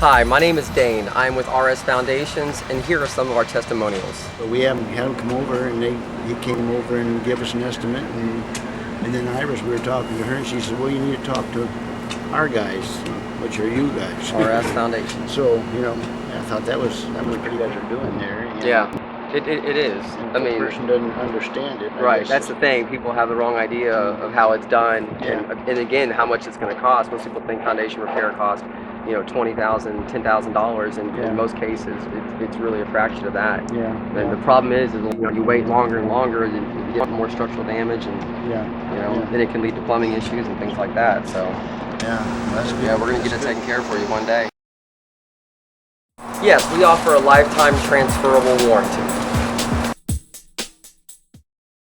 Hi, my name is Dane. I'm with RS Foundations, and here are some of our testimonials. But we haven't had him come over, and he came over and gave us an estimate, and then Iris, we were talking to her, and she said, well, you need to talk to our guys, which are you guys. RS Foundations. So, I thought that was what you guys are doing there. Yeah, it is. And if the person doesn't understand it. Right, that's the thing. People have the wrong idea of how it's done, and again, how much it's going to cost. Most people think foundation repair costs, $20,000, $10,000, and in most cases, it's really a fraction of that. And the problem is you wait longer and longer, you get more structural damage, and then it can lead to plumbing issues and things like that. So that's good. Yeah, we're going to get it taken care of for you one day. Yes, we offer a lifetime transferable warranty.